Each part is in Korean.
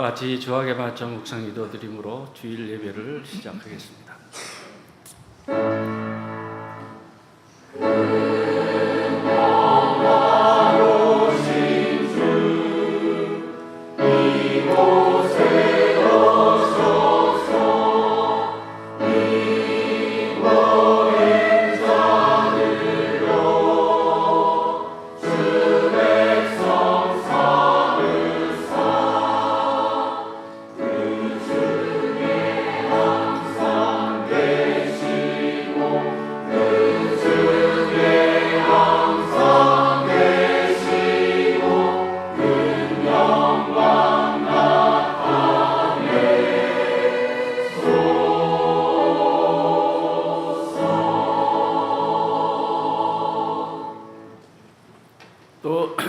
같이 주하게 맞춰 묵상 기도드림으로 주일 예배를 시작하겠습니다.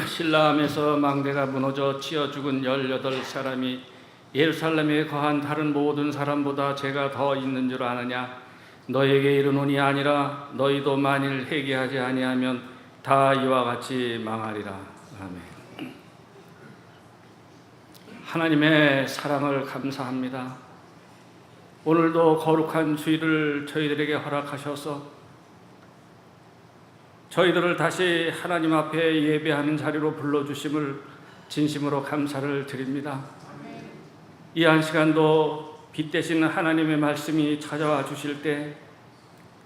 신라함에서 망대가 무너져 치어 죽은 18사람이 예루살렘에 거한 다른 모든 사람보다 죄가 더 있는 줄 아느냐? 너에게 이르노니 아니라 너희도 만일 회개하지 아니하면 다 이와 같이 망하리라. 아멘. 하나님의 사랑을 감사합니다. 오늘도 거룩한 주일을 저희들에게 허락하셔서 저희들을 다시 하나님 앞에 예배하는 자리로 불러주심을 진심으로 감사를 드립니다. 이 한 시간도 빛 대신 하나님의 말씀이 찾아와 주실 때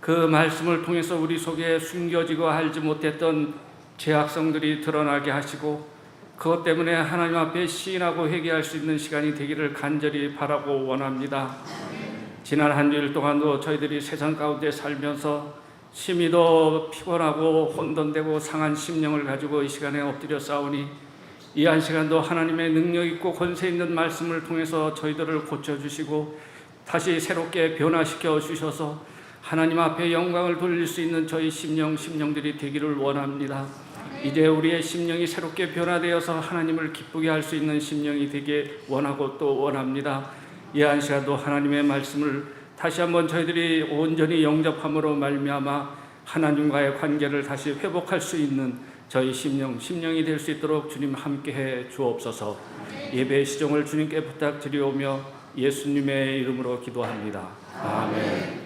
그 말씀을 통해서 우리 속에 숨겨지고 알지 못했던 죄악성들이 드러나게 하시고 그것 때문에 하나님 앞에 시인하고 회개할 수 있는 시간이 되기를 간절히 바라고 원합니다. 지난 한 주일 동안도 저희들이 세상 가운데 살면서 심히도 피곤하고 혼돈되고 상한 심령을 가지고 이 시간에 엎드려 싸우니 이 한 시간도 하나님의 능력 있고 권세 있는 말씀을 통해서 저희들을 고쳐주시고 다시 새롭게 변화시켜 주셔서 하나님 앞에 영광을 돌릴 수 있는 저희 심령들이 되기를 원합니다. 이제 우리의 심령이 새롭게 변화되어서 하나님을 기쁘게 할 수 있는 심령이 되게 원하고 또 원합니다. 이 한 시간도 하나님의 말씀을 다시 한번 저희들이 온전히 영접함으로 말미암아 하나님과의 관계를 다시 회복할 수 있는 저희 심령이 될 수 있도록 주님 함께해 주옵소서. 예배의 시종을 주님께 부탁드리오며 예수님의 이름으로 기도합니다. 아멘.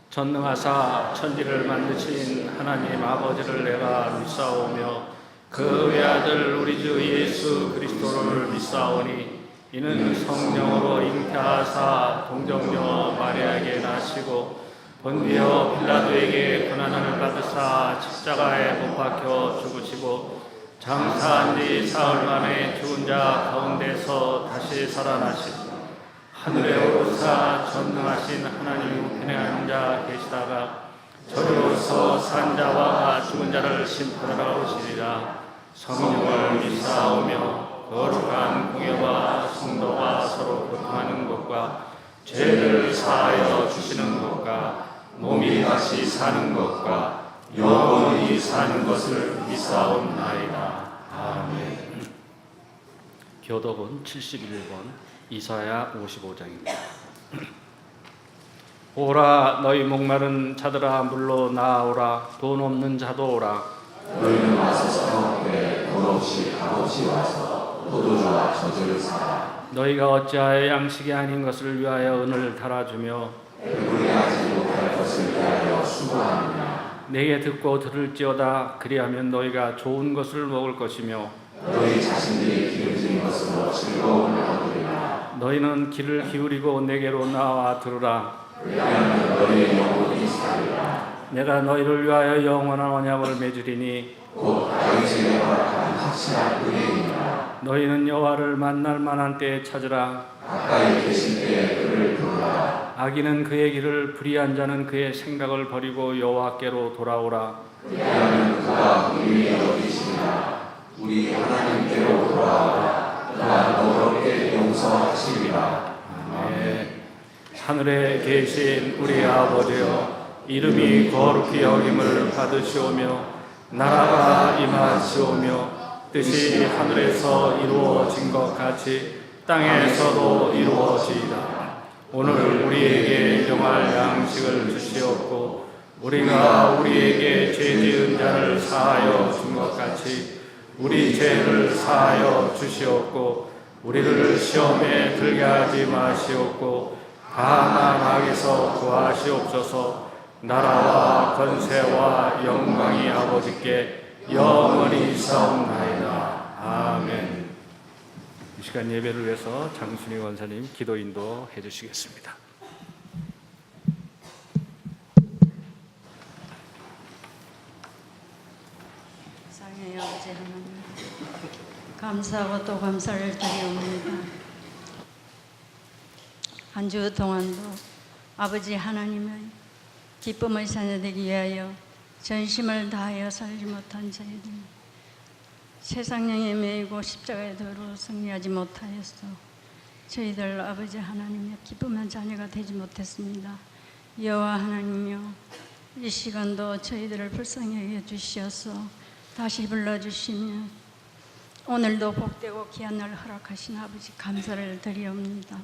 전능하사 천지를 만드신 하나님 아버지를 내가 믿사오며 그 외아들 우리 주 예수 그리스도를 믿사오니 이는 성령으로 잉태하사 동정녀 마리아에게 나시고 본디오 빌라도에게 고난을 받으사 십자가에 못 박혀 죽으시고 장사한 지 사흘 만에 죽은 자 가운데서 다시 살아나시고 하늘에 오르사 전능하신 하나님 우편에 앉아 계시다가 저리로서 산 자와 죽은 자를 심판하러 오시리라. 성령을 믿사오며 거룩한 공예와 성도가 서로 교통하는 것과 죄를 사하여 주시는 것과 몸이 다시 사는 것과 영원히 사는 것을 믿사옵나이다. 아멘. 교독은 71번, 이사야 55장입니다. 오라 너희 목마른 자들아 물로 나아오라. 돈 없는 자도 오라. 너희는 와서 성읍에 돈 없이 값없이 와서 포도주와 저주를 사라. 너희가 어찌하여 양식이 아닌 것을 위하여 은을 달아주며 배불리하지 못할 것을 위하여 수고하느냐. 내게 듣고 들을지어다. 그리하면 너희가 좋은 것을 먹을 것이며 너희 자신들이 기울진 것으로 즐거움을 얻으리라. 너희는 귀를 기울이고 내게로 나와 들으라. 왜냐하면 너희의 영혼이 살리라. 내가 너희를 위하여 영원한 언약을 맺으리니 곧 다윗에게 허락한 확실한 은혜이니라. 너희는 여호와를 만날 만한 때에 찾으라. 가까이 계신 때에 그를 부르라. 악인은 그의 길을, 불의한 자는 그의 생각을 버리고 여호와께로 돌아오라. 왜냐하면 그가 우리를 여기시리라. 우리 하나님께로 돌아오라. 그가 너그럽게 용서하시리라. 아멘. 하늘에 계신 우리 아버지여, 이름이 거룩히 여김을 받으시오며 나라가 임하시오며 뜻이 하늘에서 이루어진 것 같이 땅에서도 이루어지이다. 오늘 우리에게 일용할 양식을 주시옵고 우리가 우리에게 죄 지은 자를 사하여 준 것 같이 우리 죄를 사하여 주시옵고 우리를 시험에 들게 하지 마시옵고 다만 악에서 구하시옵소서. 나라와 권세와 영광이 아버지께 영원히 있사옵나이다. 아멘. 이 시간 예배를 위해서 장순희 원사님 기도 인도해 주시겠습니다. 사랑의 아버지 하나님, 감사하고 또 감사를 드리옵니다. 한 주 동안도 아버지 하나님의 기쁨의 자녀되기 위하여 전심을 다하여 살지 못한 저희들, 세상령에 매이고 십자가의 도로 승리하지 못하였어 저희들 아버지 하나님의 기쁨의 자녀가 되지 못했습니다. 여호와 하나님이여, 이 시간도 저희들을 불쌍히 여겨 주시어서 다시 불러주시며 오늘도 복되고 귀한 날 허락하신 아버지 감사를 드리옵니다.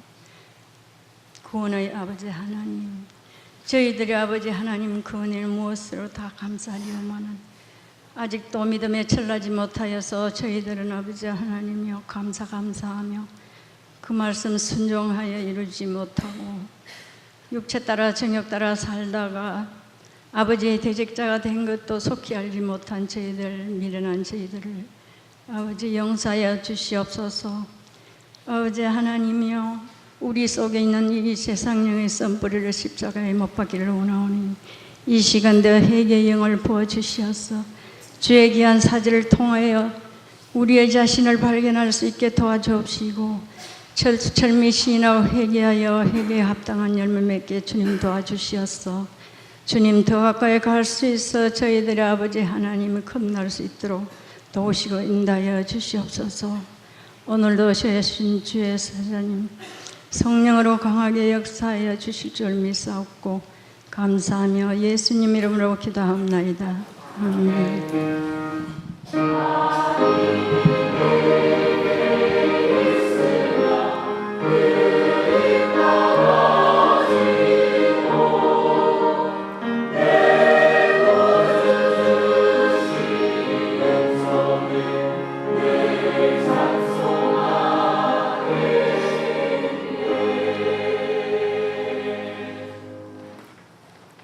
구원의 아버지 하나님, 저희들의 아버지 하나님 그 은혜를 무엇으로 다 감사하리오마는 아직도 믿음에 철나지 못하여서 저희들은 아버지 하나님이여 감사하며 그 말씀 순종하여 이루지 못하고 육체 따라 정욕 따라 살다가 아버지의 대적자가 된 것도 속히 알지 못한 저희들, 미련한 저희들을 아버지 용서하여 주시옵소서. 아버지 하나님이여, 우리 속에 있는 이 세상령의 썸뿌리를 십자가에 못 박기를 원하오니 이 시간대 회개의 영을 부어주시어서 주의 귀한 사지를 통하여 우리의 자신을 발견할 수 있게 도와주옵시고 철미 시인하고 회개하여 회개에 합당한 열매 맺게 주님 도와주시었어. 주님 더 가까이 갈 수 있어 저희들의 아버지 하나님을 겁날 수 있도록 도우시고 인도하여 주시옵소서. 오늘도 주신 주의 사자님 성령으로 강하게 역사하여 주실 줄 믿사옵고 감사하며 예수님 이름으로 기도하옵나이다. 아멘.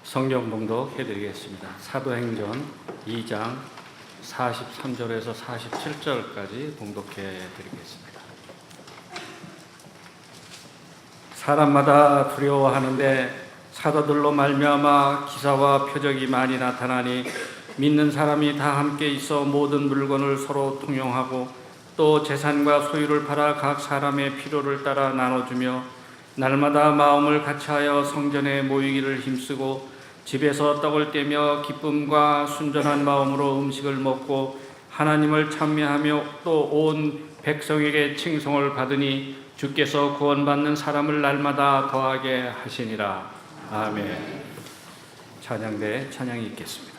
성경 봉독 해드리겠습니다. 사도행전 2장 43절에서 47절까지 봉독해 드리겠습니다. 사람마다 두려워하는데 사도들로 말미암아 기사와 표적이 많이 나타나니 믿는 사람이 다 함께 있어 모든 물건을 서로 통용하고 또 재산과 소유를 팔아 각 사람의 필요를 따라 나눠주며 날마다 마음을 같이하여 성전에 모이기를 힘쓰고 집에서 떡을 떼며 기쁨과 순전한 마음으로 음식을 먹고 하나님을 찬미하며 또 온 백성에게 칭송을 받으니 주께서 구원받는 사람을 날마다 더하게 하시니라. 아멘. 찬양대 찬양이 있겠습니다.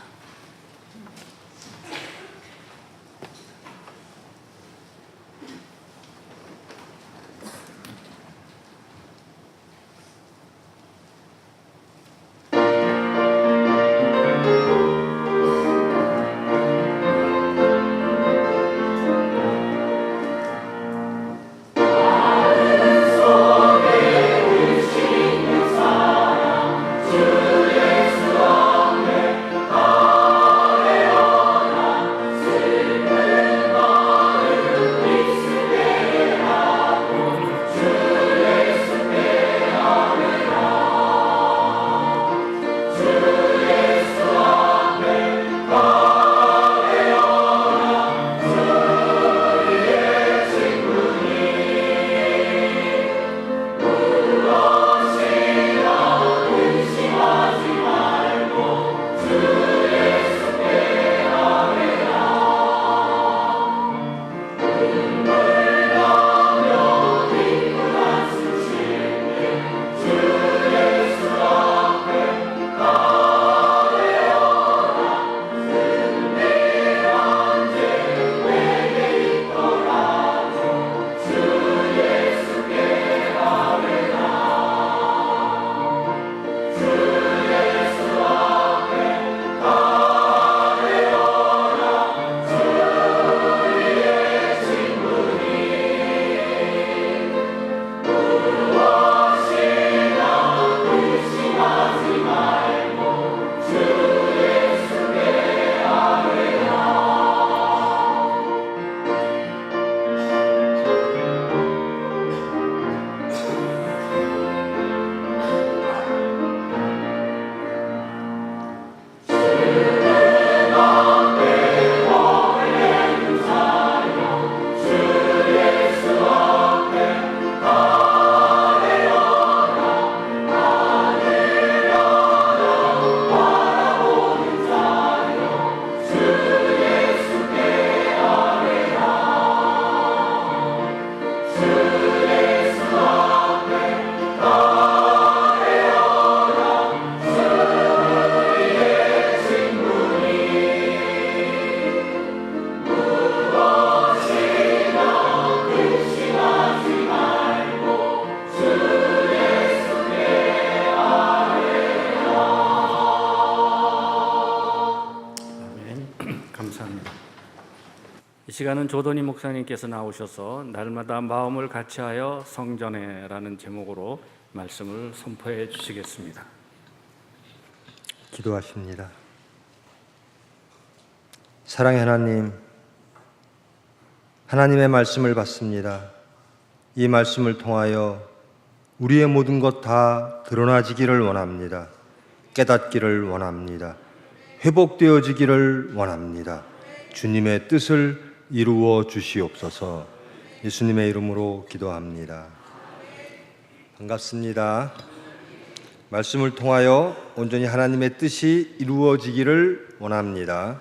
감사합니다. 이 시간은 조던희 목사님께서 나오셔서 날마다 마음을 같이하여 성전에라는 제목으로 말씀을 선포해 주시겠습니다. 기도하십니다. 사랑의 하나님, 하나님의 말씀을 받습니다. 이 말씀을 통하여 우리의 모든 것 다 드러나지기를 원합니다. 깨닫기를 원합니다. 회복되어지기를 원합니다. 주님의 뜻을 이루어 주시옵소서. 예수님의 이름으로 기도합니다. 반갑습니다. 말씀을 통하여 온전히 하나님의 뜻이 이루어지기를 원합니다.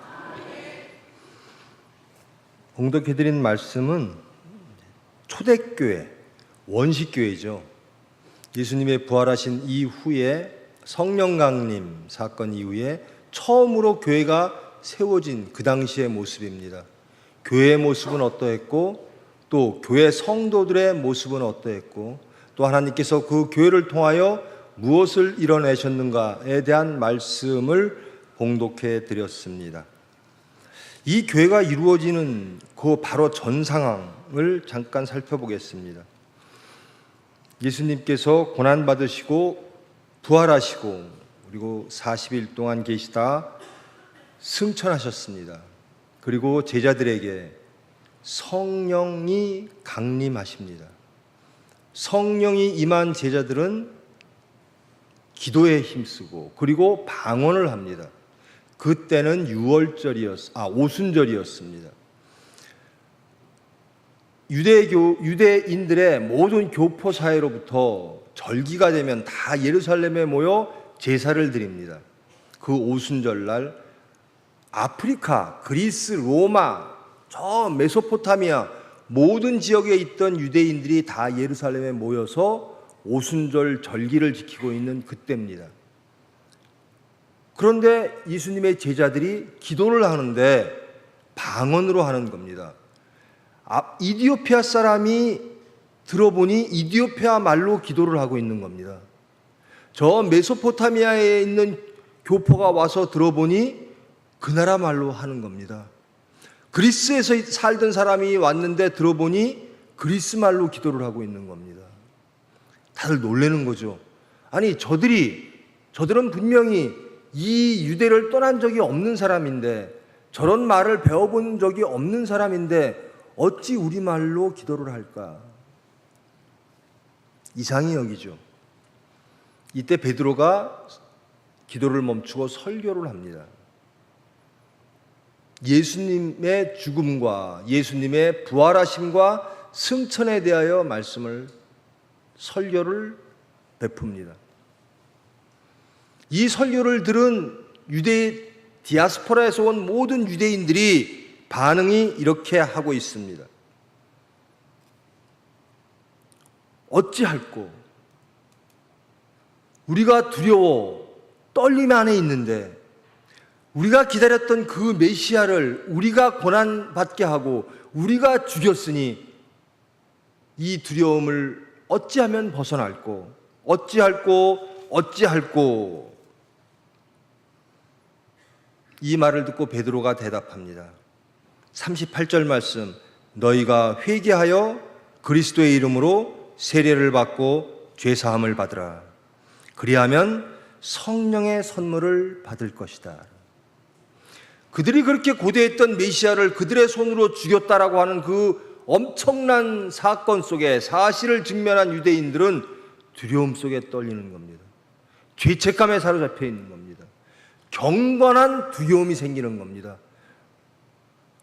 봉독해드린 말씀은 초대교회, 원식교회죠. 예수님의 부활하신 이후에 성령 강림 사건 이후에 처음으로 교회가 세워진 그 당시의 모습입니다. 교회의 모습은 어떠했고 또 교회 성도들의 모습은 어떠했고 또 하나님께서 그 교회를 통하여 무엇을 이뤄내셨는가에 대한 말씀을 봉독해 드렸습니다. 이 교회가 이루어지는 그 바로 전 상황을 잠깐 살펴보겠습니다. 예수님께서 고난받으시고 부활하시고 그리고 40일 동안 계시다 승천하셨습니다. 그리고 제자들에게 성령이 강림하십니다. 성령이 임한 제자들은 기도에 힘쓰고 그리고 방언을 합니다. 그때는 오순절이었습니다. 유대인들의 모든 교포 사회로부터 절기가 되면 다 예루살렘에 모여 제사를 드립니다. 그 오순절날 아프리카, 그리스, 로마, 저 메소포타미아 모든 지역에 있던 유대인들이 다 예루살렘에 모여서 오순절 절기를 지키고 있는 그때입니다. 그런데 예수님의 제자들이 기도를 하는데 방언으로 하는 겁니다. 이디오피아 사람이 들어보니 이디오피아 말로 기도를 하고 있는 겁니다. 저 메소포타미아에 있는 교포가 와서 들어보니 그 나라 말로 하는 겁니다. 그리스에서 살던 사람이 왔는데 들어보니 그리스 말로 기도를 하고 있는 겁니다. 다들 놀라는 거죠. 아니 저들은 분명히 이 유대를 떠난 적이 없는 사람인데, 저런 말을 배워본 적이 없는 사람인데 어찌 우리말로 기도를 할까? 이상히 여기죠. 이때 베드로가 기도를 멈추고 설교를 합니다. 예수님의 죽음과 예수님의 부활하심과 승천에 대하여 설교를 베풉니다. 이 설교를 들은 유대 디아스포라에서 온 모든 유대인들이 반응이 이렇게 하고 있습니다. 어찌할꼬? 우리가 두려워 떨림 안에 있는데, 우리가 기다렸던 그 메시아를 우리가 고난받게 하고 우리가 죽였으니 이 두려움을 어찌하면 벗어날꼬? 어찌할꼬? 이 말을 듣고 베드로가 대답합니다. 38절 말씀, 너희가 회개하여 그리스도의 이름으로 세례를 받고 죄사함을 받으라. 그리하면 성령의 선물을 받을 것이다. 그들이 그렇게 고대했던 메시아를 그들의 손으로 죽였다라고 하는 그 엄청난 사건 속에 사실을 직면한 유대인들은 두려움 속에 떨리는 겁니다. 죄책감에 사로잡혀 있는 겁니다. 경건한 두려움이 생기는 겁니다.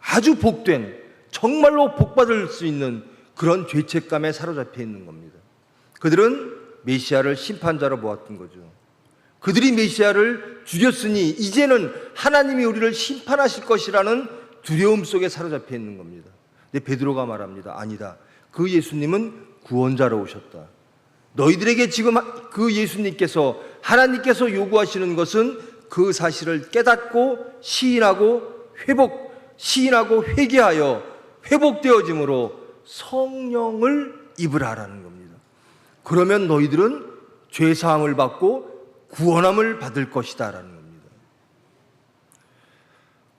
아주 복된, 정말로 복받을 수 있는 그런 죄책감에 사로잡혀 있는 겁니다. 그들은 메시아를 심판자로 보았던 거죠. 그들이 메시아를 죽였으니 이제는 하나님이 우리를 심판하실 것이라는 두려움 속에 사로잡혀 있는 겁니다. 근데 베드로가 말합니다. 아니다. 그 예수님은 구원자로 오셨다. 너희들에게 지금 그 예수님께서, 하나님께서 요구하시는 것은 그 사실을 깨닫고 시인하고 회개하여 회복되어짐으로 성령을 입으라라는 겁니다. 그러면 너희들은 죄사함을 받고 구원함을 받을 것이다라는 겁니다.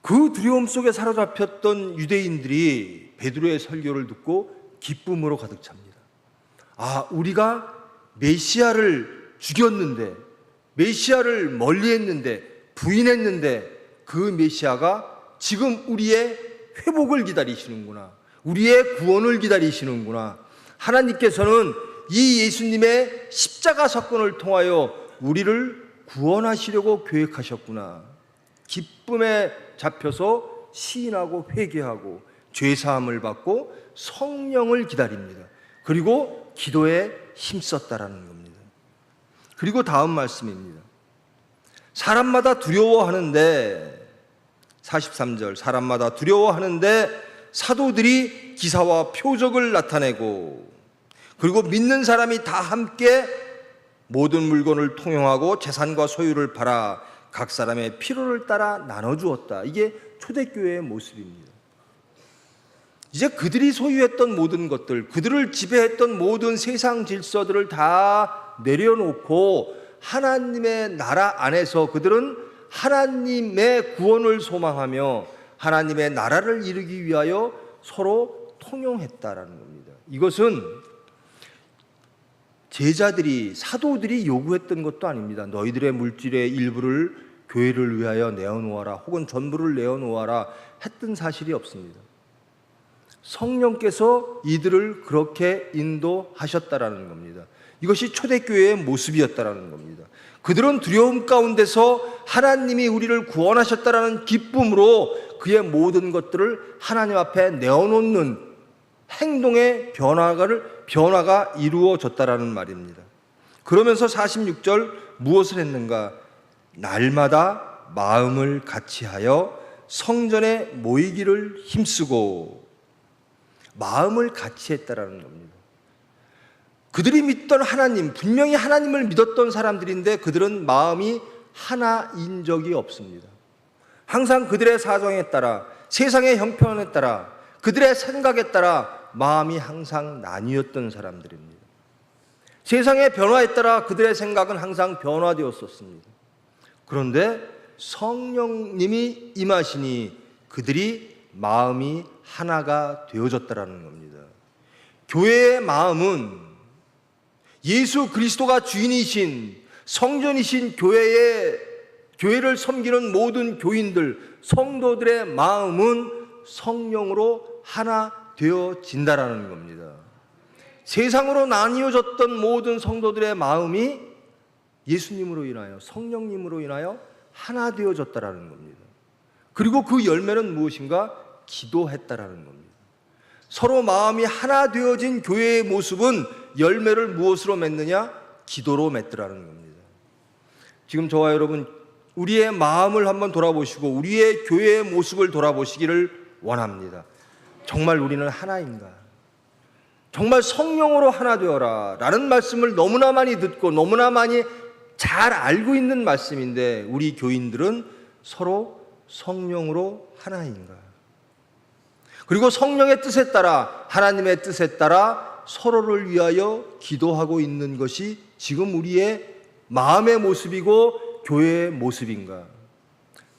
그 두려움 속에 사로잡혔던 유대인들이 베드로의 설교를 듣고 기쁨으로 가득 찹니다. 아, 우리가 메시아를 죽였는데, 메시아를 멀리했는데, 부인했는데 그 메시아가 지금 우리의 회복을 기다리시는구나. 우리의 구원을 기다리시는구나. 하나님께서는 이 예수님의 십자가 사건을 통하여 우리를 구원하시려고 계획하셨구나. 기쁨에 잡혀서 시인하고 회개하고 죄사함을 받고 성령을 기다립니다. 그리고 기도에 힘썼다라는 겁니다. 그리고 다음 말씀입니다. 사람마다 두려워하는데, 43절, 사람마다 두려워하는데 사도들이 기사와 표적을 나타내고, 그리고 믿는 사람이 다 함께 모든 물건을 통용하고 재산과 소유를 팔아 각 사람의 필요를 따라 나눠주었다. 이게 초대교회의 모습입니다. 이제 그들이 소유했던 모든 것들, 그들을 지배했던 모든 세상 질서들을 다 내려놓고 하나님의 나라 안에서 그들은 하나님의 구원을 소망하며 하나님의 나라를 이루기 위하여 서로 통용했다라는 겁니다. 이것은 제자들이, 사도들이 요구했던 것도 아닙니다. 너희들의 물질의 일부를 교회를 위하여 내어놓아라, 혹은 전부를 내어놓아라 했던 사실이 없습니다. 성령께서 이들을 그렇게 인도하셨다라는 겁니다. 이것이 초대교회의 모습이었다라는 겁니다. 그들은 두려움 가운데서 하나님이 우리를 구원하셨다라는 기쁨으로 그의 모든 것들을 하나님 앞에 내어놓는 행동의 변화가 이루어졌다라는 말입니다. 그러면서 46절 무엇을 했는가? 날마다 마음을 같이하여 성전에 모이기를 힘쓰고, 마음을 같이했다라는 겁니다. 그들이 믿던 하나님, 분명히 하나님을 믿었던 사람들인데 그들은 마음이 하나인 적이 없습니다. 항상 그들의 사정에 따라, 세상의 형편에 따라, 그들의 생각에 따라 마음이 항상 나뉘었던 사람들입니다. 세상의 변화에 따라 그들의 생각은 항상 변화되었었습니다. 그런데 성령님이 임하시니 그들이 마음이 하나가 되어졌다라는 겁니다. 교회의 마음은 예수 그리스도가 주인이신, 성전이신 교회를 섬기는 모든 교인들, 성도들의 마음은 성령으로 하나 되어진다라는 겁니다. 세상으로 나뉘어졌던 모든 성도들의 마음이 예수님으로 인하여, 성령님으로 인하여 하나 되어졌다라는 겁니다. 그리고 그 열매는 무엇인가? 기도했다라는 겁니다. 서로 마음이 하나 되어진 교회의 모습은 열매를 무엇으로 맺느냐? 기도로 맺더라는 겁니다. 지금 저와 여러분, 우리의 마음을 한번 돌아보시고 우리의 교회의 모습을 돌아보시기를 원합니다. 정말 우리는 하나인가? 정말 성령으로 하나 되어라 라는 말씀을 너무나 많이 듣고 너무나 많이 잘 알고 있는 말씀인데, 우리 교인들은 서로 성령으로 하나인가? 그리고 성령의 뜻에 따라, 하나님의 뜻에 따라 서로를 위하여 기도하고 있는 것이 지금 우리의 마음의 모습이고 교회의 모습인가?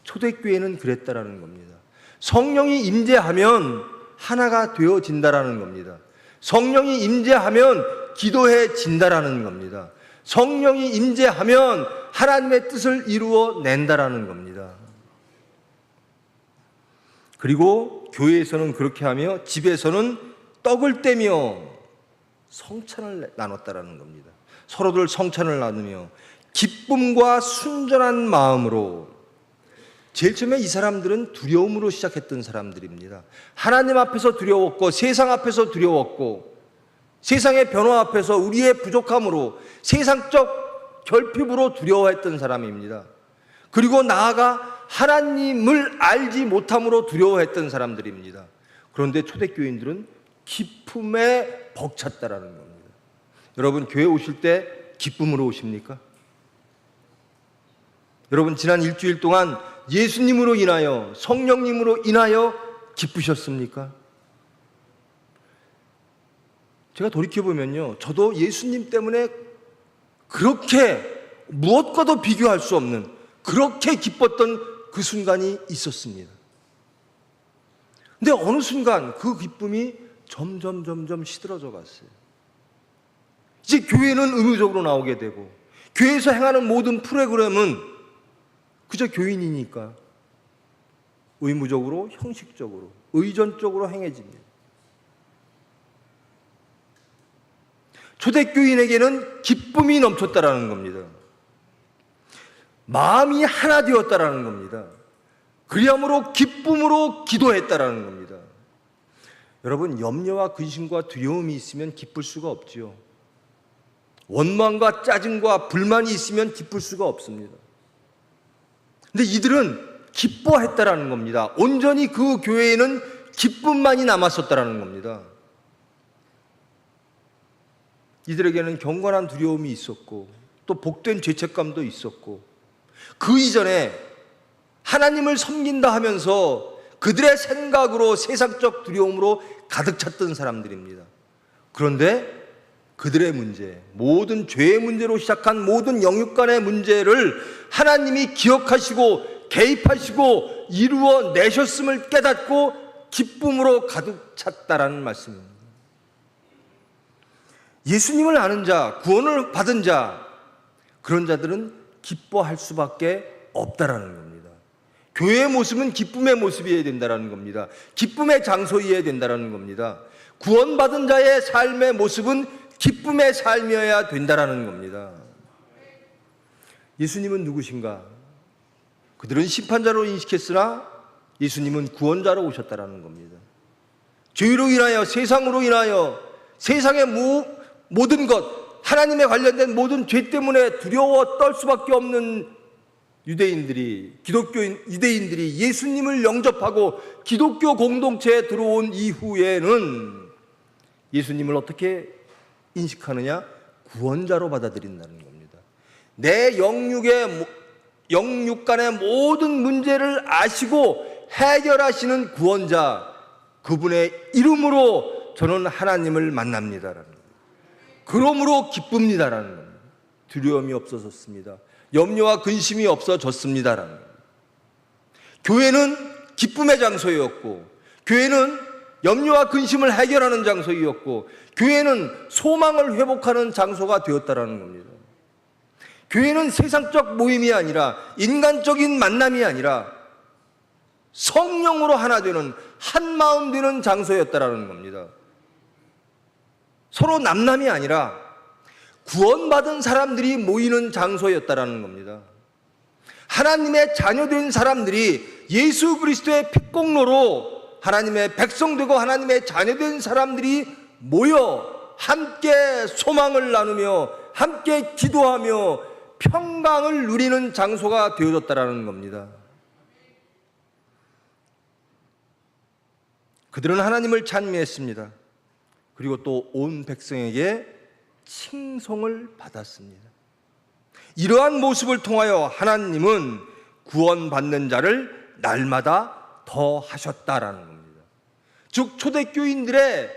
초대교회는 그랬다라는 겁니다. 성령이 임재하면 하나가 되어진다라는 겁니다. 성령이 임재하면 기도해진다라는 겁니다. 성령이 임재하면 하나님의 뜻을 이루어낸다라는 겁니다. 그리고 교회에서는 그렇게 하며 집에서는 떡을 떼며 성찬을 나눴다라는 겁니다. 서로들 성찬을 나누며 기쁨과 순전한 마음으로. 제일 처음에 이 사람들은 두려움으로 시작했던 사람들입니다. 하나님 앞에서 두려웠고, 세상 앞에서 두려웠고, 세상의 변화 앞에서 우리의 부족함으로, 세상적 결핍으로 두려워했던 사람입니다. 그리고 나아가 하나님을 알지 못함으로 두려워했던 사람들입니다. 그런데 초대교인들은 기쁨에 벅찼다라는 겁니다. 여러분, 교회 오실 때 기쁨으로 오십니까? 여러분, 지난 일주일 동안 예수님으로 인하여, 성령님으로 인하여 기쁘셨습니까? 제가 돌이켜보면요, 저도 예수님 때문에 그렇게 무엇과도 비교할 수 없는, 그렇게 기뻤던 그 순간이 있었습니다. 근데 어느 순간 그 기쁨이 점점 시들어져 갔어요. 이제 교회는 의무적으로 나오게 되고, 교회에서 행하는 모든 프로그램은 그저 교인이니까 의무적으로, 형식적으로, 의존적으로 행해집니다. 초대교인에게는 기쁨이 넘쳤다라는 겁니다. 마음이 하나 되었다라는 겁니다. 그리함으로 기쁨으로 기도했다라는 겁니다. 여러분, 염려와 근심과 두려움이 있으면 기쁠 수가 없지요. 원망과 짜증과 불만이 있으면 기쁠 수가 없습니다. 근데 이들은 기뻐했다라는 겁니다. 온전히 그 교회에는 기쁨만이 남았었다라는 겁니다. 이들에게는 경건한 두려움이 있었고, 또 복된 죄책감도 있었고, 그 이전에 하나님을 섬긴다 하면서 그들의 생각으로, 세상적 두려움으로 가득 찼던 사람들입니다. 그런데 그들의 문제, 모든 죄의 문제로 시작한 모든 영육간의 문제를 하나님이 기억하시고 개입하시고 이루어내셨음을 깨닫고 기쁨으로 가득 찼다라는 말씀입니다. 예수님을 아는 자, 구원을 받은 자, 그런 자들은 기뻐할 수밖에 없다라는 겁니다. 교회의 모습은 기쁨의 모습이어야 된다라는 겁니다. 기쁨의 장소이어야 된다라는 겁니다. 구원받은 자의 삶의 모습은 기쁨의 삶이어야 된다라는 겁니다. 예수님은 누구신가? 그들은 심판자로 인식했으나 예수님은 구원자로 오셨다라는 겁니다. 죄로 인하여, 세상으로 인하여, 세상의 모든 것, 하나님에 관련된 모든 죄 때문에 두려워 떨 수밖에 없는 유대인들이 예수님을 영접하고 기독교 공동체에 들어온 이후에는 예수님을 어떻게 인식하느냐? 구원자로 받아들인다는 겁니다. 내 영육 간의 모든 문제를 아시고 해결하시는 구원자, 그분의 이름으로 저는 하나님을 만납니다라는 겁니다. 그러므로 기쁩니다라는 겁니다. 두려움이 없어졌습니다. 염려와 근심이 없어졌습니다라는 겁니다. 교회는 기쁨의 장소였고, 교회는 염려와 근심을 해결하는 장소였고, 교회는 소망을 회복하는 장소가 되었다라는 겁니다. 교회는 세상적 모임이 아니라, 인간적인 만남이 아니라 성령으로 하나 되는, 한 마음 되는 장소였다라는 겁니다. 서로 남남이 아니라 구원받은 사람들이 모이는 장소였다라는 겁니다. 하나님의 자녀된 사람들이 예수 그리스도의 핏공로로 하나님의 백성되고 하나님의 자녀된 사람들이 모여 함께 소망을 나누며 함께 기도하며 평강을 누리는 장소가 되어졌다라는 겁니다. 그들은 하나님을 찬미했습니다. 그리고 또 온 백성에게 칭송을 받았습니다. 이러한 모습을 통하여 하나님은 구원받는 자를 날마다 더 하셨다라는 겁니다. 즉 초대교인들의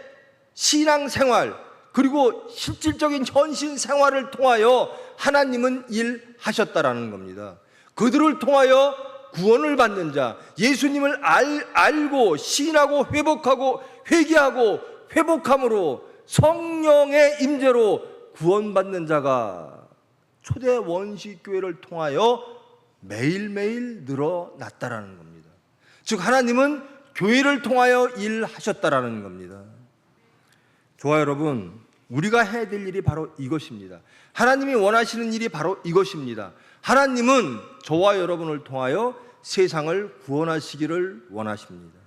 신앙생활 그리고 실질적인 현신 생활을 통하여 하나님은 일하셨다라는 겁니다. 그들을 통하여 구원을 받는 자, 예수님을 알고 신하고 회복하고 회개하고 회복함으로 성령의 임재로 구원받는 자가 초대 원시교회를 통하여 매일매일 늘어났다라는 겁니다. 즉 하나님은 교회를 통하여 일하셨다라는 겁니다. 좋아요, 여러분, 우리가 해야 될 일이 바로 이것입니다. 하나님이 원하시는 일이 바로 이것입니다. 하나님은 저와 여러분을 통하여 세상을 구원하시기를 원하십니다.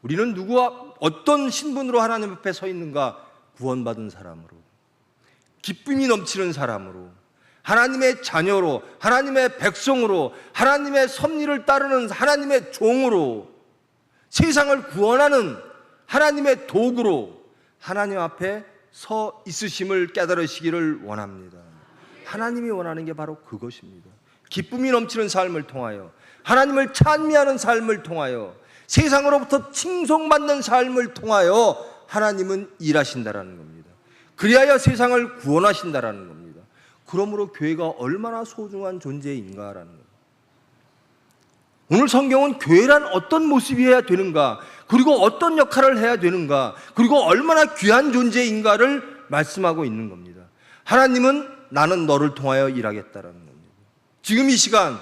우리는 누구와 어떤 신분으로 하나님 앞에 서 있는가? 구원받은 사람으로, 기쁨이 넘치는 사람으로, 하나님의 자녀로, 하나님의 백성으로, 하나님의 섭리를 따르는 하나님의 종으로, 세상을 구원하는 하나님의 도구로 하나님 앞에 서 있으심을 깨달으시기를 원합니다. 하나님이 원하는 게 바로 그것입니다. 기쁨이 넘치는 삶을 통하여, 하나님을 찬미하는 삶을 통하여, 세상으로부터 칭송받는 삶을 통하여 하나님은 일하신다라는 겁니다. 그리하여 세상을 구원하신다라는 겁니다. 그러므로 교회가 얼마나 소중한 존재인가라는 겁니다. 오늘 성경은 교회란 어떤 모습이어야 되는가, 그리고 어떤 역할을 해야 되는가, 그리고 얼마나 귀한 존재인가를 말씀하고 있는 겁니다. 하나님은 나는 너를 통하여 일하겠다라는 겁니다. 지금 이 시간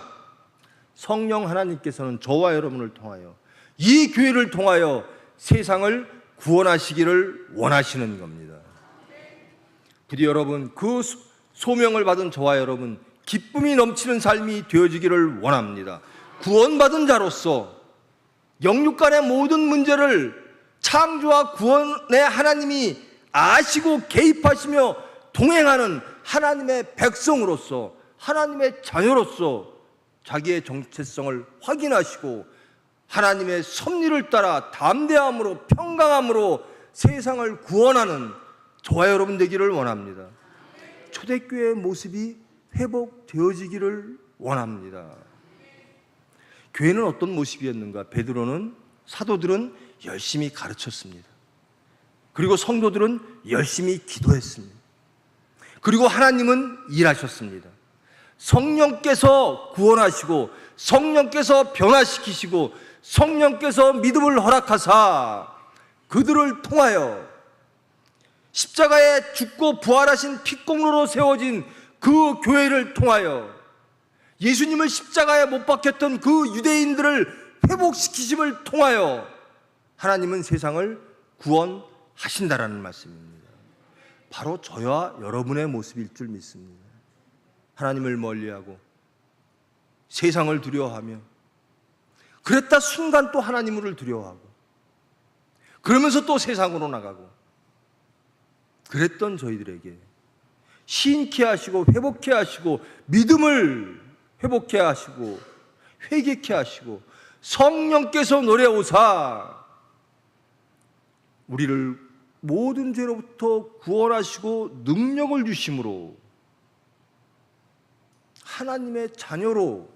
성령 하나님께서는 저와 여러분을 통하여, 이 교회를 통하여 세상을 구원하시기를 원하시는 겁니다. 부디 여러분, 그 소명을 받은 저와 여러분, 기쁨이 넘치는 삶이 되어지기를 원합니다. 구원받은 자로서 영육 간의 모든 문제를 창조와 구원의 하나님이 아시고 개입하시며 동행하는 하나님의 백성으로서, 하나님의 자녀로서 자기의 정체성을 확인하시고 하나님의 섭리를 따라 담대함으로 평강함으로 세상을 구원하는 저와 여러분 되기를 원합니다. 초대교회의 모습이 회복되어지기를 원합니다. 교회는 어떤 모습이었는가? 베드로는, 사도들은 열심히 가르쳤습니다. 그리고 성도들은 열심히 기도했습니다. 그리고 하나님은 일하셨습니다. 성령께서 구원하시고, 성령께서 변화시키시고, 성령께서 믿음을 허락하사 그들을 통하여 십자가에 죽고 부활하신 핏공로로 세워진 그 교회를 통하여 예수님을 십자가에 못 박혔던 그 유대인들을 회복시키심을 통하여 하나님은 세상을 구원하신다라는 말씀입니다. 바로 저와 여러분의 모습일 줄 믿습니다. 하나님을 멀리하고 세상을 두려워하며, 그랬다 순간 또 하나님을 두려워하고, 그러면서 또 세상으로 나가고, 그랬던 저희들에게 시인케 하시고 회복케 하시고 믿음을 회복케 하시고 회개케 하시고 성령께서 노래오사 우리를 모든 죄로부터 구원하시고 능력을 주심으로 하나님의 자녀로,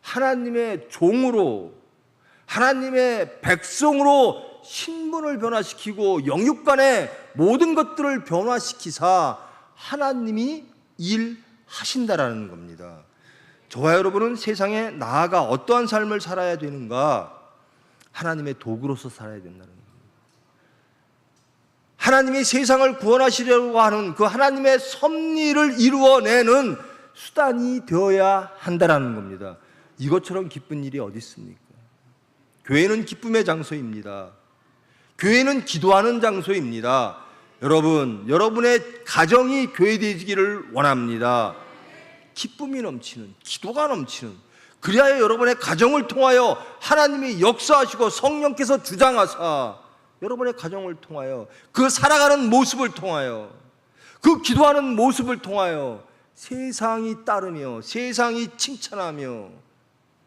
하나님의 종으로, 하나님의 백성으로 신분을 변화시키고 영육간의 모든 것들을 변화시키사 하나님이 일하신다라는 겁니다. 저와 여러분은 세상에 나아가 어떠한 삶을 살아야 되는가? 하나님의 도구로서 살아야 된다는 겁니다. 하나님이 세상을 구원하시려고 하는 그 하나님의 섭리를 이루어내는 수단이 되어야 한다는 겁니다. 이것처럼 기쁜 일이 어디 있습니까? 교회는 기쁨의 장소입니다. 교회는 기도하는 장소입니다. 여러분, 여러분의 가정이 교회되기를 원합니다. 기쁨이 넘치는, 기도가 넘치는, 그리하여 여러분의 가정을 통하여 하나님이 역사하시고 성령께서 주장하사 여러분의 가정을 통하여 그 살아가는 모습을 통하여 그 기도하는 모습을 통하여 세상이 따르며 세상이 칭찬하며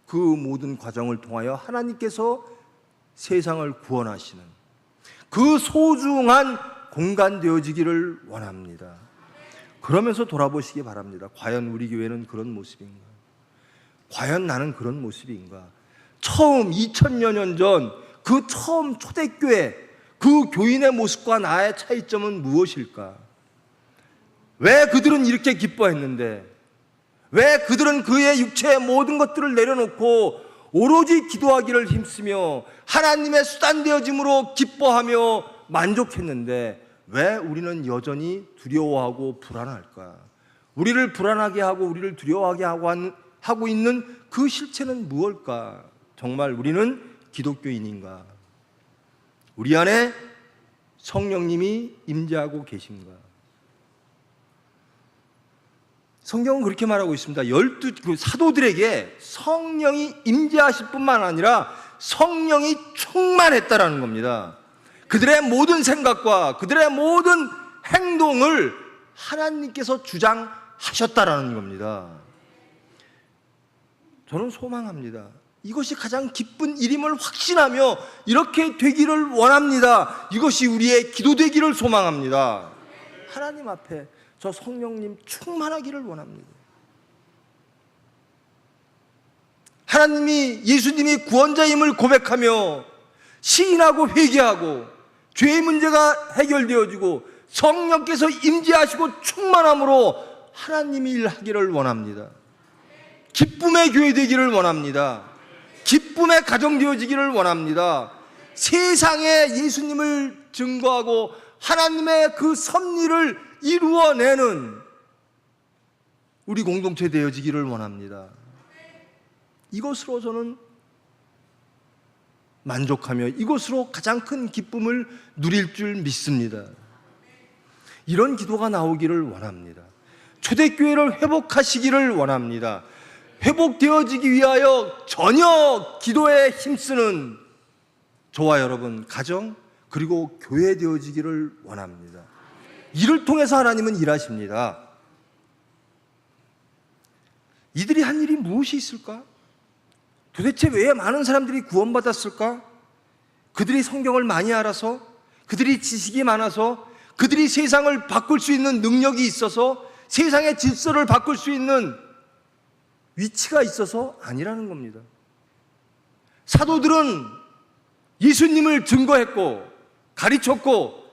그 모든 과정을 통하여 하나님께서 세상을 구원하시는 그 소중한 공간 되어지기를 원합니다. 그러면서 돌아보시기 바랍니다. 과연 우리 교회는 그런 모습인가? 과연 나는 그런 모습인가? 처음 2000여 년 전 그 처음 초대교회 그 교인의 모습과 나의 차이점은 무엇일까? 왜 그들은 이렇게 기뻐했는데, 왜 그들은 그의 육체의 모든 것들을 내려놓고 오로지 기도하기를 힘쓰며 하나님의 수단 되어짐으로 기뻐하며 만족했는데 왜 우리는 여전히 두려워하고 불안할까? 우리를 불안하게 하고 우리를 두려워하게 하고 있는 그 실체는 무엇일까? 정말 우리는 기독교인인가? 우리 안에 성령님이 임재하고 계신가? 성경은 그렇게 말하고 있습니다. 12 사도들에게 성령이 임재하실 뿐만 아니라 성령이 충만했다라는 겁니다. 그들의 모든 생각과 그들의 모든 행동을 하나님께서 주장하셨다라는 겁니다. 저는 소망합니다. 이것이 가장 기쁜 일임을 확신하며 이렇게 되기를 원합니다. 이것이 우리의 기도 되기를 소망합니다. 하나님 앞에 저 성령님 충만하기를 원합니다. 하나님이 예수님이 구원자임을 고백하며 시인하고 회개하고 죄의 문제가 해결되어지고 성령께서 임재하시고 충만함으로 하나님이 일하기를 원합니다. 기쁨의 교회 되기를 원합니다. 기쁨의 가정 되어지기를 원합니다. 세상에 예수님을 증거하고 하나님의 그 섭리를 이루어내는 우리 공동체 되어지기를 원합니다. 이것으로 저는 만족하며 이것으로 가장 큰 기쁨을 누릴 줄 믿습니다. 이런 기도가 나오기를 원합니다. 초대교회를 회복하시기를 원합니다. 회복되어지기 위하여 전혀 기도에 힘쓰는 저와 여러분 가정 그리고 교회 되어지기를 원합니다. 이를 통해서 하나님은 일하십니다. 이들이 한 일이 무엇이 있을까? 도대체 왜 많은 사람들이 구원받았을까? 그들이 성경을 많이 알아서, 그들이 지식이 많아서, 그들이 세상을 바꿀 수 있는 능력이 있어서, 세상의 질서를 바꿀 수 있는 위치가 있어서 아니라는 겁니다. 사도들은 예수님을 증거했고 가르쳤고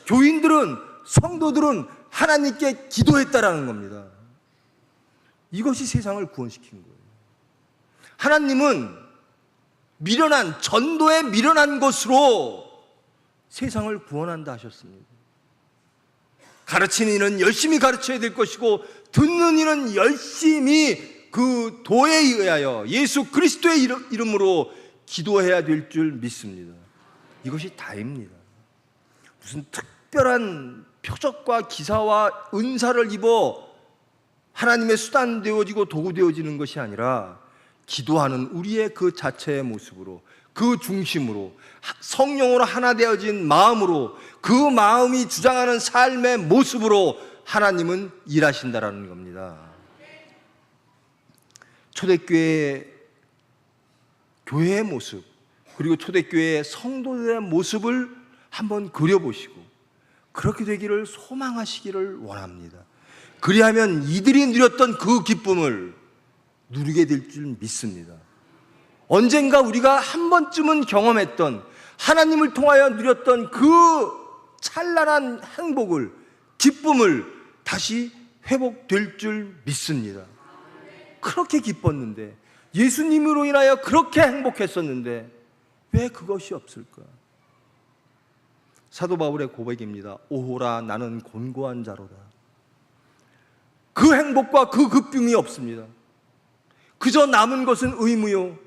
교인들은 성도들은 하나님께 기도했다라는 겁니다. 이것이 세상을 구원시킨 거예요. 하나님은 미련한 전도에 미련한 것으로 세상을 구원한다 하셨습니다. 가르치는 이는 열심히 가르쳐야 될 것이고 듣는 이는 열심히 그 도에 의하여 예수 그리스도의 이름으로 기도해야 될 줄 믿습니다. 이것이 다입니다. 무슨 특별한 표적과 기사와 은사를 입어 하나님의 수단 되어지고 도구 되어지는 것이 아니라 기도하는 우리의 그 자체의 모습으로 그 중심으로 성령으로 하나 되어진 마음으로 그 마음이 주장하는 삶의 모습으로 하나님은 일하신다라는 겁니다. 초대교회의 교회의 모습, 그리고 초대교회의 성도들의 모습을 한번 그려보시고 그렇게 되기를 소망하시기를 원합니다. 그리하면 이들이 누렸던 그 기쁨을 누리게 될 줄 믿습니다. 언젠가 우리가 한 번쯤은 경험했던, 하나님을 통하여 누렸던 그 찬란한 행복을, 기쁨을 다시 회복될 줄 믿습니다. 그렇게 기뻤는데, 예수님으로 인하여 그렇게 행복했었는데 왜 그것이 없을까? 사도 바울의 고백입니다. 오호라 나는 곤고한 자로다. 그 행복과 그 기쁨이 없습니다. 그저 남은 것은 의무요,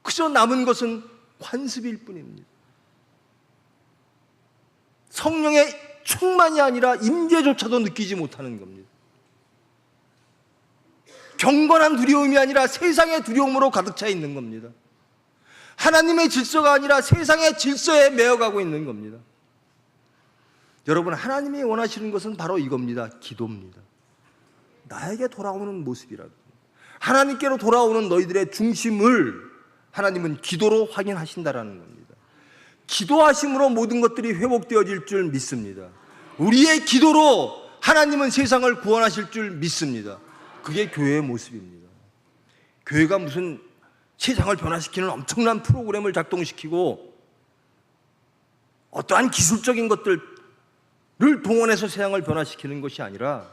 그저 남은 것은 관습일 뿐입니다. 성령의 충만이 아니라 임재조차도 느끼지 못하는 겁니다. 경건한 두려움이 아니라 세상의 두려움으로 가득 차 있는 겁니다. 하나님의 질서가 아니라 세상의 질서에 매여가고 있는 겁니다. 여러분, 하나님이 원하시는 것은 바로 이겁니다. 기도입니다. 나에게 돌아오는 모습이라도, 하나님께로 돌아오는 너희들의 중심을 하나님은 기도로 확인하신다라는 겁니다. 기도하심으로 모든 것들이 회복되어질 줄 믿습니다. 우리의 기도로 하나님은 세상을 구원하실 줄 믿습니다. 그게 교회의 모습입니다. 교회가 무슨 세상을 변화시키는 엄청난 프로그램을 작동시키고 어떠한 기술적인 것들을 동원해서 세상을 변화시키는 것이 아니라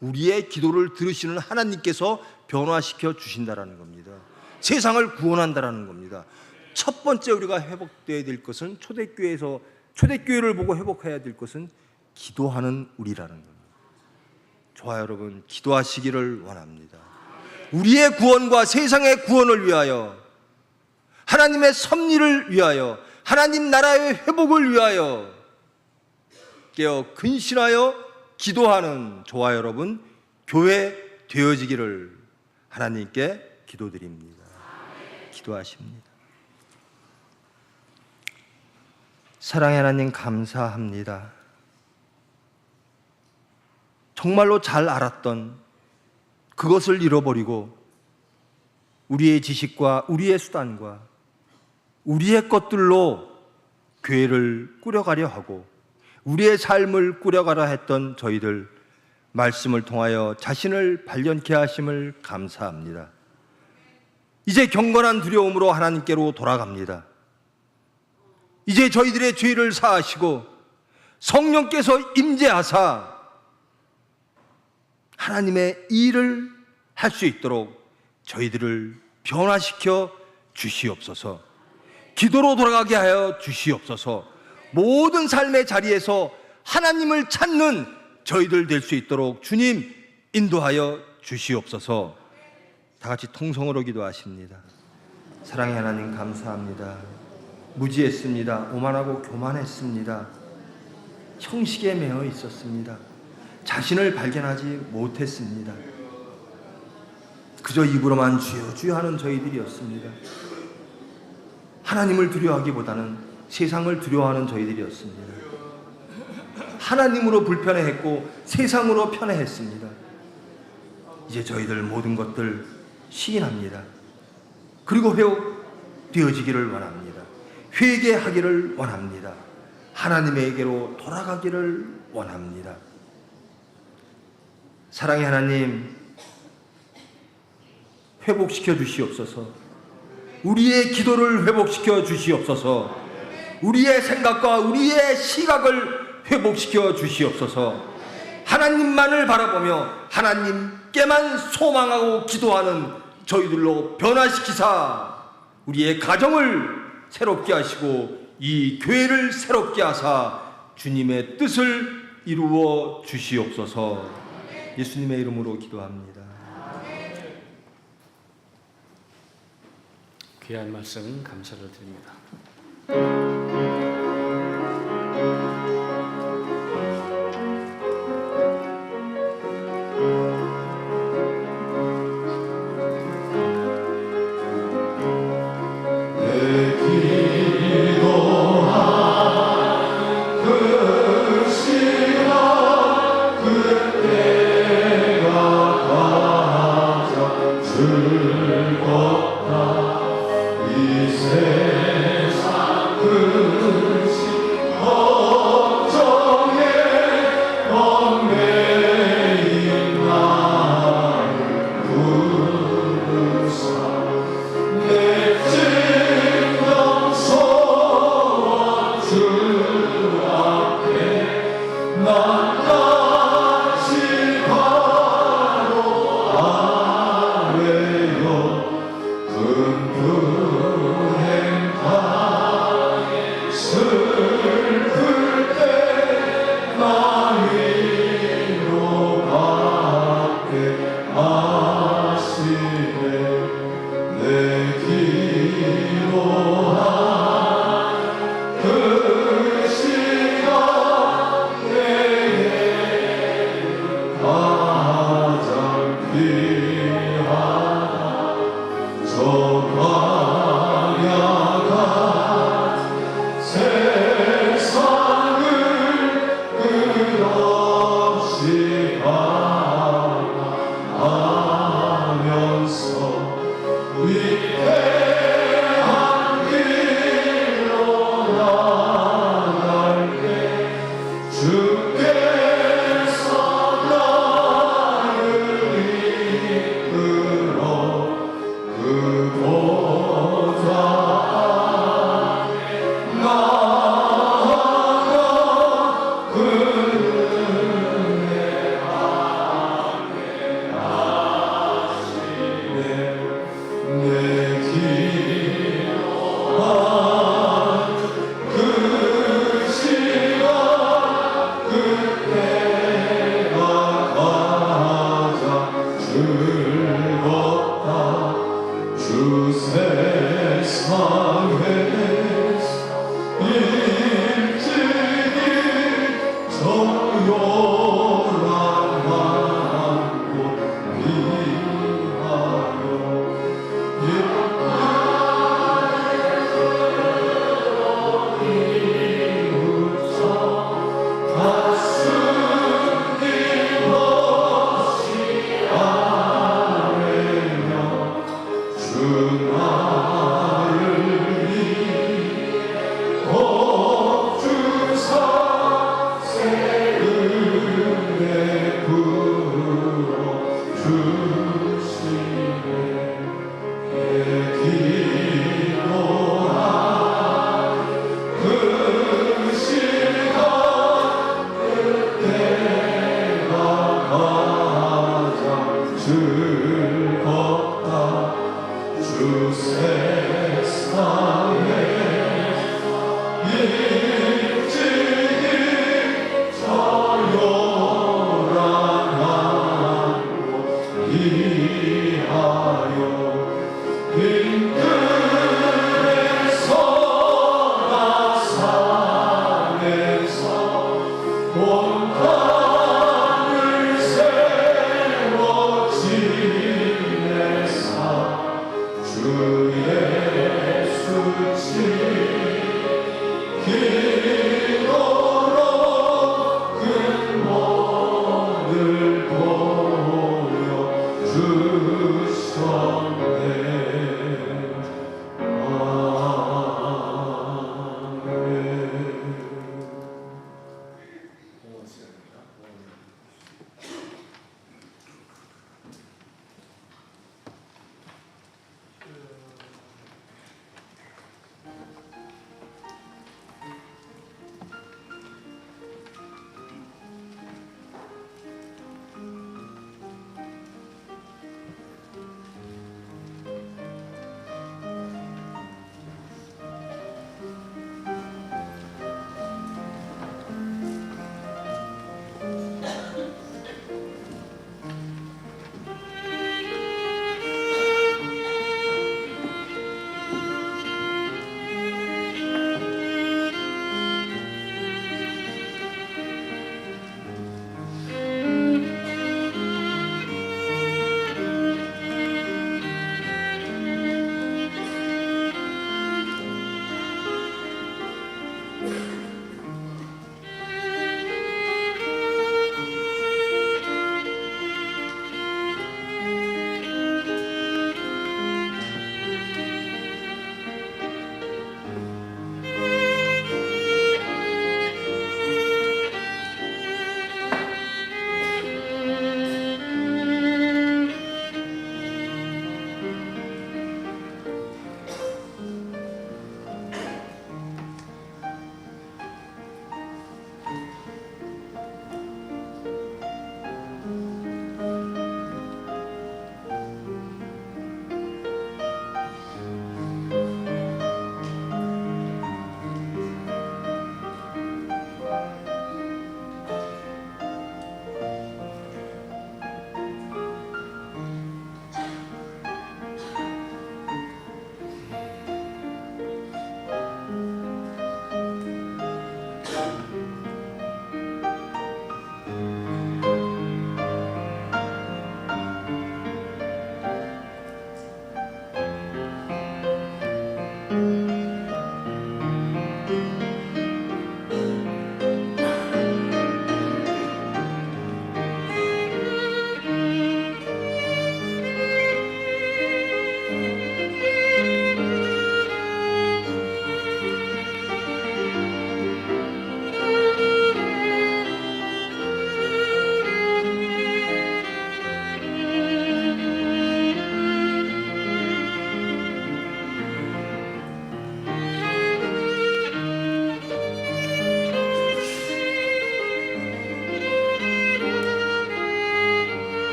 우리의 기도를 들으시는 하나님께서 변화시켜 주신다라는 겁니다. 세상을 구원한다라는 겁니다. 첫 번째 우리가 회복되어야 될 것은, 초대교회를 보고 회복해야 될 것은 기도하는 우리라는 겁니다. 좋아요, 여러분, 기도하시기를 원합니다. 우리의 구원과 세상의 구원을 위하여, 하나님의 섭리를 위하여, 하나님 나라의 회복을 위하여 깨어 근신하여 기도하는 저와 여러분 교회 되어지기를 하나님께 기도드립니다. 기도하십니다. 사랑의 하나님, 감사합니다. 정말로 잘 알았던 그것을 잃어버리고 우리의 지식과 우리의 수단과 우리의 것들로 교회를 꾸려가려 하고 우리의 삶을 꾸려가려 했던 저희들, 말씀을 통하여 자신을 발견케 하심을 감사합니다. 이제 경건한 두려움으로 하나님께로 돌아갑니다. 이제 저희들의 죄를 사하시고 성령께서 임재하사 하나님의 일을 할 수 있도록 저희들을 변화시켜 주시옵소서. 기도로 돌아가게 하여 주시옵소서. 모든 삶의 자리에서 하나님을 찾는 저희들 될 수 있도록 주님 인도하여 주시옵소서. 다 같이 통성으로 기도하십니다. 사랑의 하나님, 감사합니다. 무지했습니다. 오만하고 교만했습니다. 형식에 매여 있었습니다. 자신을 발견하지 못했습니다. 그저 입으로만 주여 주여 하는 저희들이었습니다. 하나님을 두려워하기보다는 세상을 두려워하는 저희들이었습니다. 하나님으로 불편해했고 세상으로 편해했습니다. 이제 저희들 모든 것들 시인합니다. 그리고 회복되어지기를 원합니다. 회개하기를 원합니다. 하나님에게로 돌아가기를 원합니다. 사랑의 하나님, 회복시켜 주시옵소서. 우리의 기도를 회복시켜 주시옵소서. 우리의 생각과 우리의 시각을 회복시켜 주시옵소서. 하나님만을 바라보며 하나님께만 소망하고 기도하는 저희들로 변화시키사 우리의 가정을 새롭게 하시고 이 교회를 새롭게 하사 주님의 뜻을 이루어 주시옵소서. 예수님의 이름으로 기도합니다. 귀한 말씀 감사를 드립니다. 내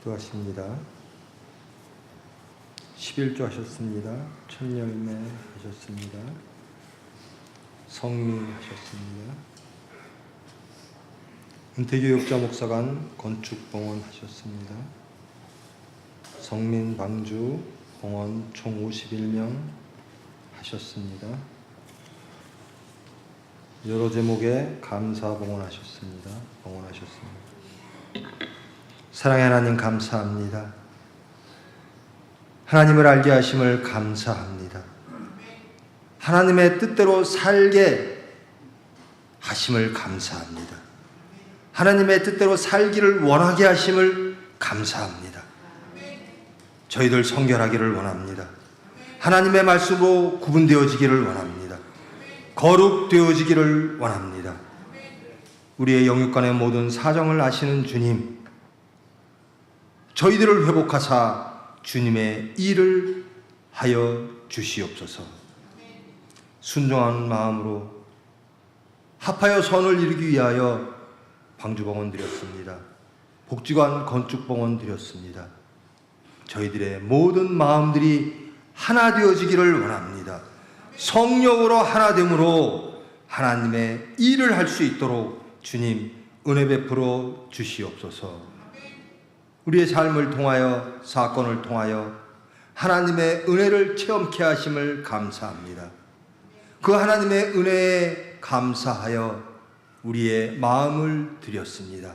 기도하십니다. 11조 하셨습니다. 천열매 하셨습니다. 성미 하셨습니다. 은퇴교육자 목사관 건축봉헌 하셨습니다. 성민 방주 봉헌 총 51명 하셨습니다. 여러 제목의 감사 봉헌하셨습니다. 봉헌하셨습니다. 사랑의 하나님 감사합니다. 하나님을 알게 하심을 감사합니다. 하나님의 뜻대로 살게 하심을 감사합니다. 하나님의 뜻대로 살기를 원하게 하심을 감사합니다. 저희들 성결하기를 원합니다. 하나님의 말씀으로 구분되어지기를 원합니다. 거룩되어지기를 원합니다. 우리의 영육간의 모든 사정을 아시는 주님, 저희들을 회복하사 주님의 일을 하여 주시옵소서. 순종하는 마음으로 합하여 선을 이루기 위하여 방주봉헌 드렸습니다. 복지관 건축봉헌 드렸습니다. 저희들의 모든 마음들이 하나 되어지기를 원합니다. 성령으로 하나됨으로 하나님의 일을 할 수 있도록 주님 은혜 베풀어 주시옵소서. 우리의 삶을 통하여 사건을 통하여 하나님의 은혜를 체험케 하심을 감사합니다. 그 하나님의 은혜에 감사하여 우리의 마음을 드렸습니다.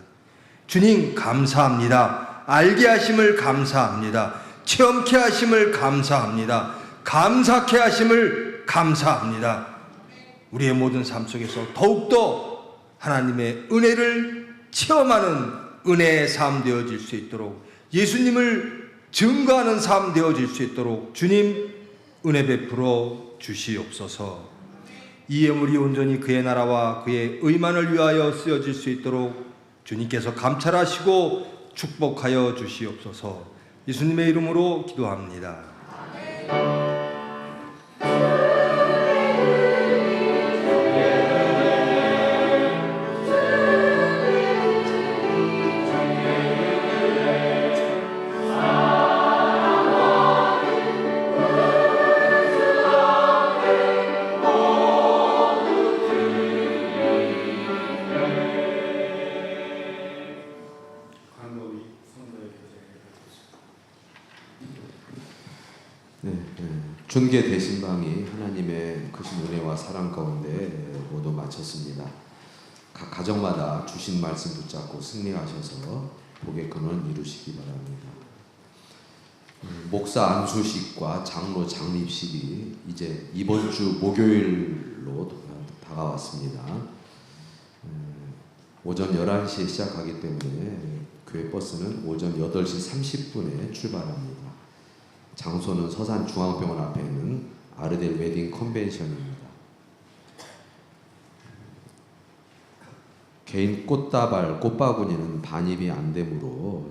주님 감사합니다. 알게 하심을 감사합니다. 체험케 하심을 감사합니다. 감사케 하심을 감사합니다. 우리의 모든 삶 속에서 더욱더 하나님의 은혜를 체험하는 은혜의 삶 되어질 수 있도록, 예수님을 증거하는 삶 되어질 수 있도록 주님 은혜 베풀어 주시옵소서. 이 예물이 온전히 그의 나라와 그의 의만을 위하여 쓰여질 수 있도록 주님께서 감찰하시고 축복하여 주시옵소서. 예수님의 이름으로 기도합니다. 존귀 대신방이 하나님의 크신 은혜와 사랑 가운데 모두 마쳤습니다. 각 가정마다 주신 말씀 붙잡고 승리하셔서 복의 근원 이루시기 바랍니다. 목사 안수식과 장로 장립식이 이제 이번 주 목요일로 다가왔습니다. 오전 11시에 시작하기 때문에 교회 버스는 오전 8시 30분에 출발합니다. 장소는 서산중앙병원 앞에 있는 아르델 웨딩 컨벤션입니다. 개인 꽃다발, 꽃바구니는 반입이 안 되므로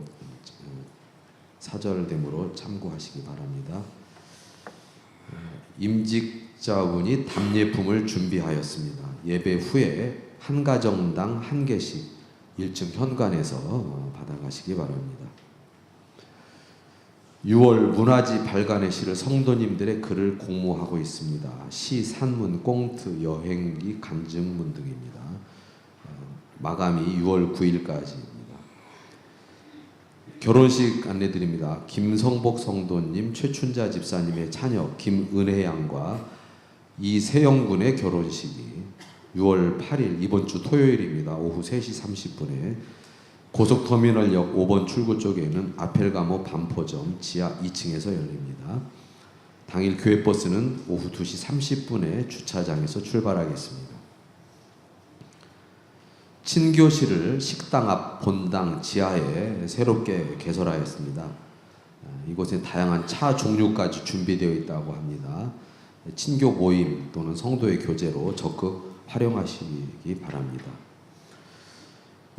사절되므로 참고하시기 바랍니다. 임직자분이 답례품을 준비하였습니다. 예배 후에 한 가정당 한 개씩 1층 현관에서 받아가시기 바랍니다. 6월 문화지 발간의 시를 성도님들의 글을 공모하고 있습니다. 시, 산문, 꽁트, 여행기, 간증문 등입니다. 마감이 6월 9일까지입니다. 결혼식 안내드립니다. 김성복 성도님, 최춘자 집사님의 차녀 김은혜 양과 이세영 군의 결혼식이 6월 8일 이번 주 토요일입니다. 오후 3시 30분에 고속터미널역 5번 출구 쪽에는 아펠가모 반포점 지하 2층에서 열립니다. 당일 교회 버스는 오후 2시 30분에 주차장에서 출발하겠습니다. 친교실을 식당 앞 본당 지하에 새롭게 개설하였습니다. 이곳에 다양한 차 종류까지 준비되어 있다고 합니다. 친교 모임 또는 성도의 교제로 적극 활용하시기 바랍니다.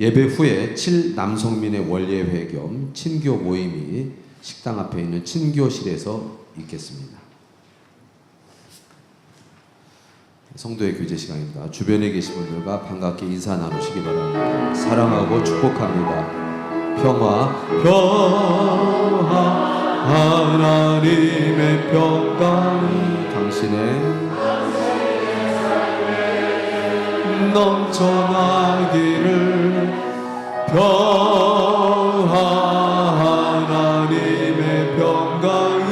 예배 후에 7남성민의 원예회 겸 친교 모임이 식당 앞에 있는 친교실에서 있겠습니다. 성도의 교제 시간입니다. 주변에 계신 분들과 반갑게 인사 나누시기 바랍니다. 사랑하고 축복합니다. 평화 하나님의 평강이 당신의 넘쳐나기를 하나님의 평강이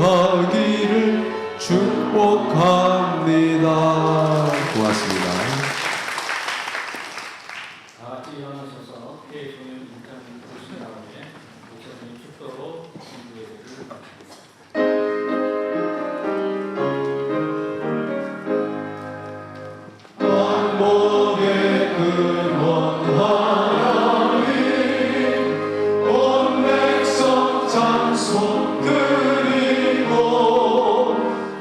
가득하기를 축복합니다. 고맙습니다. 다 같이 일어나셔서 회의 소년 일단 보신 다음에 목사님 축도로 기도회를 마치겠습니다. 왕복의 근원 하나님 온 백성 찬송 드리고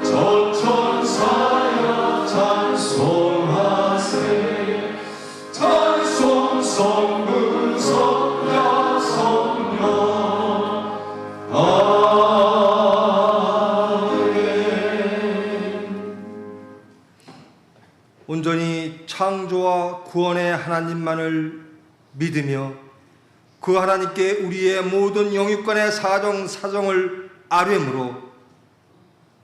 전천사여 찬송하세 찬송 성부 성자 성령 온전히 창조와 구원의 하나님만을 믿으며 그 하나님께 우리의 모든 영육간의 사정을 아뢰므로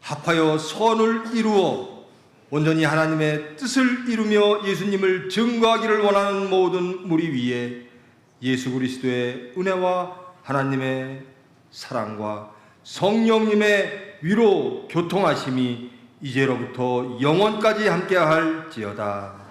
합하여 선을 이루어 온전히 하나님의 뜻을 이루며 예수님을 증거하기를 원하는 모든 무리 위에 예수 그리스도의 은혜와 하나님의 사랑과 성령님의 위로 교통하심이 이제로부터 영원까지 함께할지어다.